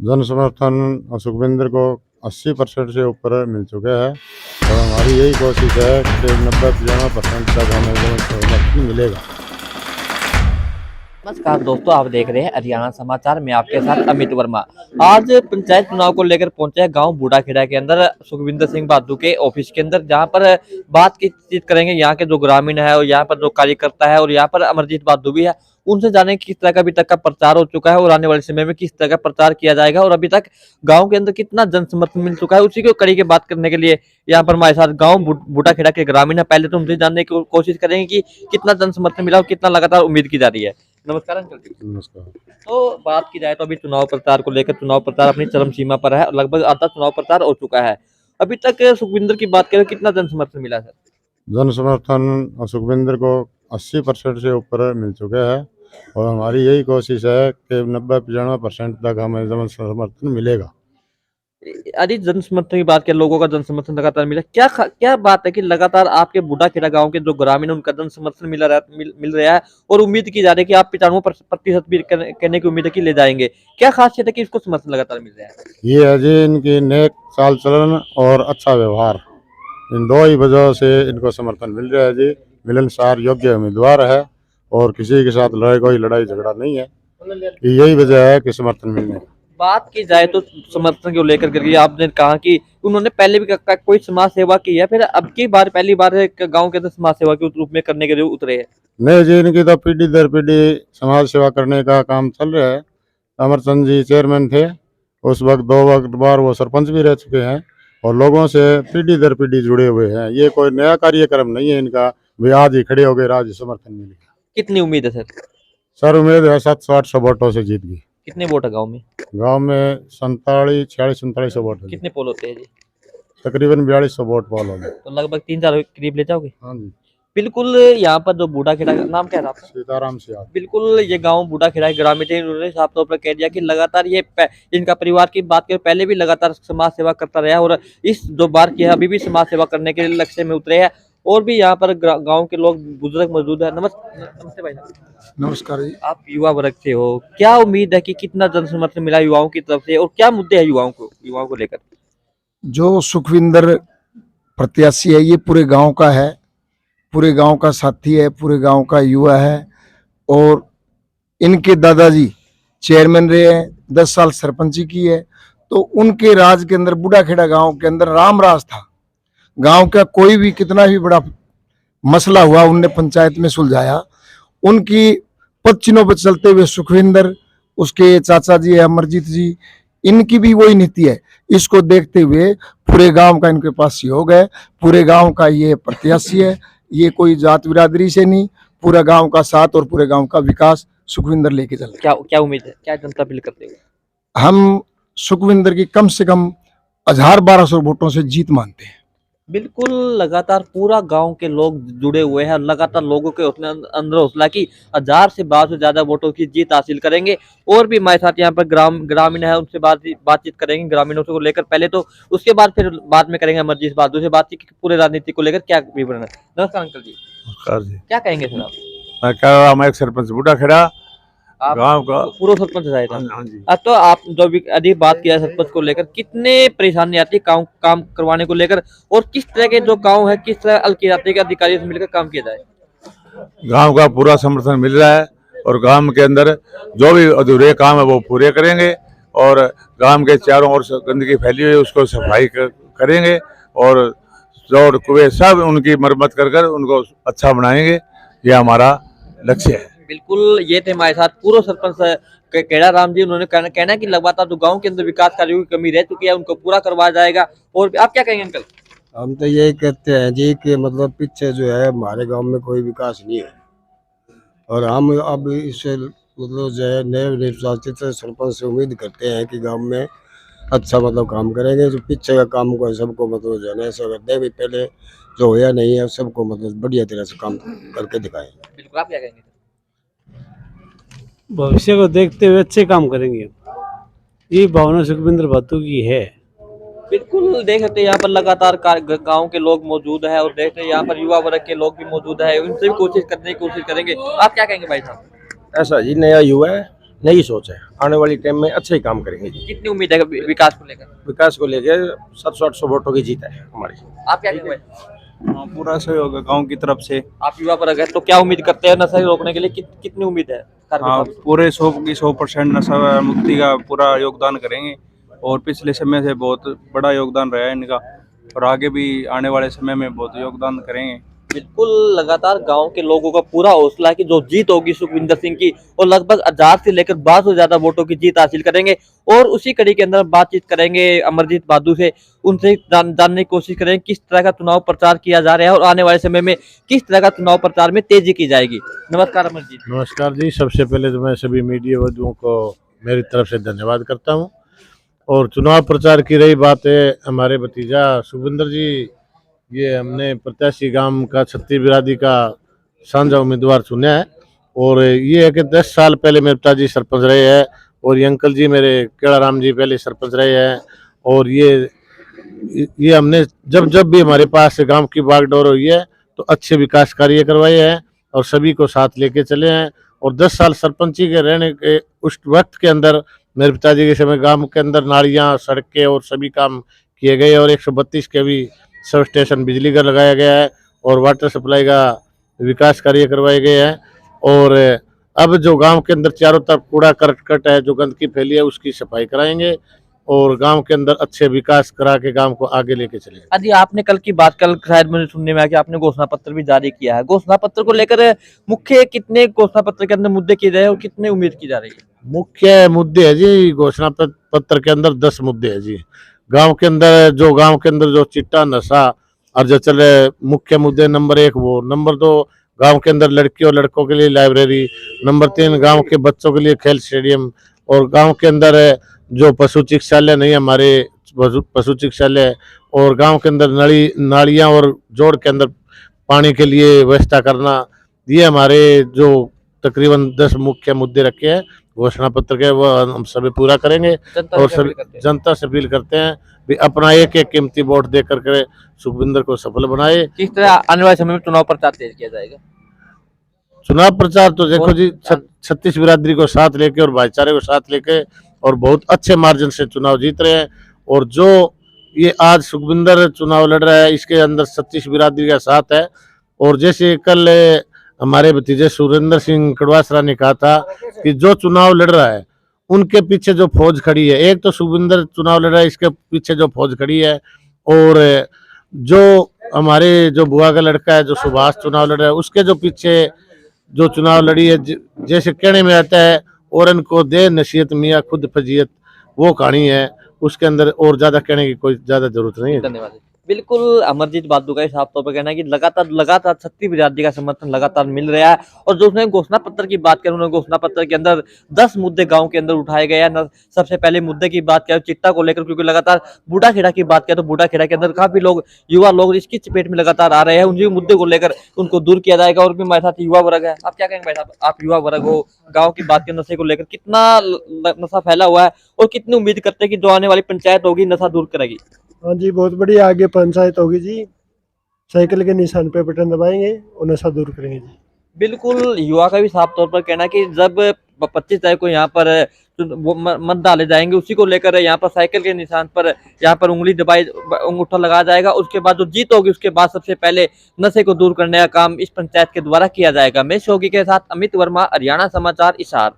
जन समर्थन सुखविंदर को 80% से ऊपर मिल चुका है और हमारी यही कोशिश है कि 90-95% तक हमें जन समर्थन मिलेगा। नमस्कार दोस्तों, आप देख रहे हैं हरियाणा समाचार में आपके साथ अमित वर्मा। आज पंचायत चुनाव को लेकर पहुंचे हैं गांव बूढ़ाखेड़ा के अंदर सुखविंदर सिंह बादू के ऑफिस के अंदर, जहां पर बातचीत करेंगे यहाँ के जो ग्रामीण है और यहाँ पर जो कार्यकर्ता है और यहाँ पर अमरजीत बादू भी है, उनसे जाने किस तरह का अभी तक का प्रचार हो चुका है और आने वाले समय में किस तरह का प्रचार किया जाएगा और अभी तक गाँव के अंदर कितना जन समर्थन मिल चुका है, उसी को कड़ी की बात करने के लिए यहाँ पर हमारे साथ गाँव बूढ़ाखेड़ा के ग्रामीण है। पहले तो उनसे जानने की कोशिश करेंगे कि कितना जन समर्थन मिला और कितना लगातार उम्मीद की जा रही है। नमस्कार अंकल जी। नमस्कार। तो बात की जाए तो अभी चुनाव प्रचार को लेकर चुनाव प्रचार अपनी चरम सीमा पर है, लगभग आधा चुनाव प्रचार हो चुका है। अभी तक सुखविंदर की बात करें, कितना जन समर्थन मिला सर? जन समर्थन सुखविंदर को 80% से ऊपर मिल चुका है और हमारी यही कोशिश है कि 90-95% तक हमें जन समर्थन मिलेगा। यदि जन समर्थन की बात करें, लोगों का जन समर्थन लगातार मिला, क्या बात है कि लगातार आपके बूढ़ाखेड़ा गांव के जो ग्रामीण है उनका जन समर्थन मिल रहा है और उम्मीद की जा रही है कि आप 95% भी करने की उम्मीद है कि ले जाएंगे। क्या खासियत है कि इसको समर्थन लगातार मिल रहा है? ये है जी इनकी नेक चाल चलन और अच्छा व्यवहार, इन दो ही वजह से इनको समर्थन मिल रहा है जी। मिलनसार योग्य उम्मीदवार है और किसी के साथ कोई लड़ाई झगड़ा नहीं है, यही वजह है कि समर्थन मिलने का। बात की जाए तो समर्थन को लेकर करके आपने कहा कि उन्होंने पहले भी कोई समाज सेवा की है, फिर अब की बार पहली बार गांव के अंदर समाज सेवा के रूप में करने के लिए उतरे हैं? नहीं जी, इनकी तो पीढ़ी दर पीढ़ी समाज सेवा करने का काम चल रहा है। अमरचंद जी चेयरमैन थे, उस वक्त 2 बार वो सरपंच भी रह चुके हैं और लोगों से पीढ़ी दर पीढ़ी जुड़े हुए हैं। ये कोई नया कार्यक्रम नहीं है इनका, वे आज ही खड़े हो गए, आज समर्थन मिल गया। कितनी उम्मीद है सर? सर उम्मीद है 700-800 वोटों से जीत गई। कितने वोट है गाँव में? गांव में 47-47 वोट है। कितने पोल होते हैं जी? तकरीबन 4200 वोट पोल हो गए। तो लगभग 3-4 करीब ले जाओगे? हाँ जी। बिल्कुल, यहाँ पर जो बूढ़ाखेड़ा का नाम क्या है आपका? सीताराम से आप। बिल्कुल, ये गांव बूढ़ाखेड़ा ग्रामीण थे, उन्होंने साफ तौर पर कह दिया कि लगातार इनका परिवार की बात करें, पहले भी लगातार समाज सेवा करता रहा और इस जो बार की है अभी भी समाज सेवा करने के लक्ष्य में उतरे हैं। और भी यहाँ पर गांव के लोग बुजुर्ग मौजूद है। नमस्ते भाई साहब। नमस्कार जी। आप युवा वर्ग से हो, क्या उम्मीद है कि कितना जन समर्थन मिला युवाओं की तरफ से और क्या मुद्दे हैं युवाओं को लेकर? जो सुखविंदर प्रत्याशी है ये पूरे गांव का है, पूरे गांव का साथी है, पूरे गांव का युवा है और इनके दादाजी चेयरमैन रहे हैं, 10 साल सरपंची की है। तो उनके राज के अंदर बूढ़ाखेड़ा गांव के अंदर राम राज था। गांव का कोई भी कितना भी बड़ा मसला हुआ उनने पंचायत में सुलझाया। उनकी पदचिन्हों पर चलते हुए सुखविंदर, उसके चाचा जी है अमरजीत जी, इनकी भी वही नीति है। इसको देखते हुए पूरे गांव का इनके पास सहयोग है, पूरे गांव का ये प्रत्याशी है। ये कोई जात बिरादरी से नहीं, पूरा गांव का साथ और पूरे गांव का विकास सुखविंदर लेके चल रहा है। क्या उम्मीद है, क्या जनता अपील करते हो? हम सुखविंदर की कम से कम 1000-1200 वोटों से जीत मानते हैं। बिल्कुल, लगातार पूरा गांव के लोग जुड़े हुए हैं, लगातार लोगों के अंदर हौसला की 1000 से 1200 से ज्यादा वोटों की जीत हासिल करेंगे। और भी हमारे साथ यहाँ पर ग्रामीण है, उनसे बातचीत करेंगे ग्रामीणों को लेकर पहले तो, उसके बाद फिर बाद में करेंगे अमरजीत बादू से बातचीत कि पूरे राजनीति को लेकर क्या विवरण है। नमस्कार अंकल जी। नमस्कार जी। क्या कहेंगे सर आप? मैं कह रहा हूँ, एक सरपंच बूढ़ाखेड़ा आप गांव का। पूर्व सरपंच रहे थे? हाँ जी। अब तो आप जो भी अधिक बात किया सरपंच को लेकर, कितने परेशानी आती है काम करवाने को लेकर और किस तरह के जो गाँव है किस तरह हल्की जाति के अधिकारियों से मिलकर काम किया जाए? गांव का पूरा समर्थन मिल रहा है और गांव के अंदर जो भी अधूरे काम है वो पूरे करेंगे और गांव के चारों ओर गंदगी फैली हुई है उसको सफाई करेंगे और रोड कुएं सब उनकी मरम्मत कर उनको अच्छा बनाएंगे। ये हमारा लक्ष्य है। बिल्कुल, ये थे हमारे साथ पूर्व सरपंच केड़ा राम जी। उन्होंने कहना है कि लगातार जो गांव के अंदर विकास कार्यों की कमी रह चुकी है उनको पूरा करवाया जाएगा। और आप क्या कहेंगे अंकल? हम तो यही कहते हैं जी कि मतलब पीछे जो है हमारे गांव में कोई विकास नहीं है और हम अब इससे मतलब जो है नए निर्वाचित सरपंच से उम्मीद करते हैं कि गांव में अच्छा मतलब काम करेंगे। जो पीछे का काम को सबको मतलब जो है ना ऐसा करते हैं भी पहले जो होया नहीं है सबको मतलब बढ़िया तरह से काम करके दिखाएंगे। बिल्कुल, आप क्या कहेंगे? भविष्य को देखते हुए अच्छे काम करेंगे, ये भावना सुखविंदर बादू की है। बिल्कुल, देख सकते हैं यहाँ पर लगातार गांव के लोग मौजूद है और देखते हैं यहाँ पर युवा वर्ग के लोग भी मौजूद है, उनसे भी कोशिश करेंगे। आप क्या कहेंगे भाई साहब? ऐसा जी नया युवा है, नई सोच है, आने वाली टाइम में अच्छे ही काम करेंगे जी। कितनी उम्मीद है विकास को लेकर? विकास को लेके 700-800 वोटों की जीत है हमारी। आप क्या कहेंगे भाई? हाँ, पूरा सहयोग है गांव की तरफ से। आप युवा वर्ग है तो क्या उम्मीद करते हैं नशा रोकने के लिए? कितनी उम्मीद है कार्मिक हाँ, साहब? पूरे 100% नशा मुक्ति का पूरा योगदान करेंगे और पिछले समय से बहुत बड़ा योगदान रहा है इनका और आगे भी आने वाले समय में बहुत योगदान करेंगे। बिल्कुल, लगातार गांव के लोगों का पूरा हौसला है कि जो जीत होगी सुखविंदर सिंह की और लगभग 1000 से लेकर 1200 से ज्यादा वोटों की जीत हासिल करेंगे। और उसी कड़ी के अंदर बातचीत करेंगे अमरजीत बादू से, उनसे जानने की कोशिश करेंगे किस तरह का चुनाव प्रचार किया जा रहा है और आने वाले समय में किस तरह का चुनाव प्रचार में तेजी की जाएगी। नमस्कार अमरजीत। नमस्कार जी। सबसे पहले तो मैं सभी मीडिया बंधुओं को मेरी तरफ से धन्यवाद करता हूं। और चुनाव प्रचार की रही बात है, हमारे भतीजा सुखविंदर जी, ये हमने प्रत्याशी गांव का 36 बिरादरी का साझा उम्मीदवार चुना है। और ये है कि 10 साल पहले मेरे पिताजी सरपंच रहे हैं और ये अंकल जी मेरे केड़ाराम जी पहले सरपंच रहे हैं। और ये हमने जब भी हमारे पास गांव की बागडोर हुई है तो अच्छे विकास कार्य करवाए हैं और सभी को साथ लेके चले हैं। और 10 साल सरपंची के रहने के उस वक्त के अंदर मेरे पिताजी के समय गांव के अंदर नालियां, सड़कें और सभी काम किए गए और 132 के भी सब स्टेशन बिजली का लगाया गया है और वाटर सप्लाई का विकास कार्य करवाए गए हैं। और अब जो गांव के अंदर चारों तरफ कूड़ा करकट है, जो गंदगी फैली है, उसकी सफाई कराएंगे और गांव के अंदर अच्छे विकास करा के गांव को आगे लेके चलेंगे। अजी, आपने कल की बात, कल शायद मुझे सुनने में आया कि आपने घोषणा पत्र भी जारी किया है। घोषणा पत्र को लेकर मुख्य कितने घोषणा पत्र के अंदर मुद्दे किए गए और कितने उम्मीद की जा रही है? मुख्य मुद्दे है जी, घोषणा पत्र के अंदर 10 मुद्दे है जी। गांव के अंदर जो चिट्टा नशा और जो चले, मुख्य मुद्दे नंबर 1 वो, नंबर 2 गांव के अंदर लड़की और लड़कों के लिए लाइब्रेरी, नंबर 3 गांव के बच्चों के लिए खेल स्टेडियम, और गांव के अंदर जो पशु चिकित्सालय नहीं हमारे पशु चिकित्सालय, और गांव के अंदर नालियां और जोड़ के अंदर पानी के लिए व्यवस्था करना। ये हमारे जो तकरीबन 10 मुख्य मुद्दे रखे हैं घोषणा पत्र के, वो हम सभी पूरा करेंगे। और सभी जनता से अपील करते हैं भी अपना एक कीमती वोट दे करके सुखविंदर को सफल बनाए। किस तरह आने वाले समय में चुनाव प्रचार तेज किया जाएगा? चुनाव प्रचार तो देखो जी, 36 बिरादरी को साथ लेके और भाईचारे को साथ लेके और बहुत अच्छे मार्जिन से चुनाव जीत रहे हैं। और जो ये आज सुखविंदर चुनाव लड़ रहा है, इसके अंदर 36 बिरादरी का साथ है। और जैसे कल हमारे भतीजे सुरेंद्र सिंह कड़वासरा ने कहा था कि जो चुनाव लड़ रहा है उनके पीछे जो फौज खड़ी है, एक तो सुखविंदर चुनाव लड़ रहा है, इसके पीछे जो फौज खड़ी है, और जो हमारे जो बुआ का लड़का है जो सुभाष चुनाव लड़ रहा है, उसके जो पीछे जो चुनाव लड़ी है, जैसे कहने में आता है और इनको दे नसीहत मियाँ खुद फजीयत, वो कहानी है। उसके अंदर और ज्यादा कहने की कोई ज्यादा जरूरत नहीं है। धन्यवाद। बिल्कुल, अमरजीत बादू का साफ तौर पर कहना है कि लगातार 36 बिरादरी का समर्थन लगातार मिल रहा है। और जो उसने घोषणा पत्र की बात करें, उन्होंने घोषणा पत्र के अंदर 10 मुद्दे गांव के अंदर उठाए गए हैं। सबसे पहले मुद्दे की बात करें चिट्टा को लेकर, क्योंकि लगातार बूढ़ाखेड़ा की बात करें तो बूढ़ाखेड़ा के अंदर काफी लोग, युवा लोग इसकी चपेट में लगातार आ रहे हैं। उन्हीं मुद्दे को लेकर उनको दूर किया जाएगा। और भी हमारे साथ युवा वर्ग है। आप क्या कहेंगे भाई साहब? आप युवा वर्ग हो, गाँव की बात करें नशे को लेकर कितना नशा फैला हुआ है और कितनी उम्मीद करते हैं कि जो आने वाली पंचायत होगी नशा दूर करेगी? हाँ जी, बहुत बढ़िया आगे पंचायत होगी जी। साइकिल के निशान पे बटन दबाएंगे और नशा दूर करेंगे जी। बिल्कुल, युवा का भी साफ तौर पर कहना है कि जब 25 तारीख को यहाँ पर मत डाले जाएंगे, उसी को लेकर यहाँ पर साइकिल के निशान पर यहाँ पर उंगली दबाई, अंगूठा लगाया जाएगा। उसके बाद जो जीत होगी उसके बाद सबसे पहले नशे को दूर करने का काम इस पंचायत के द्वारा किया जाएगा। मैं शोगी के साथ अमित वर्मा, हरियाणा समाचार, हिसार।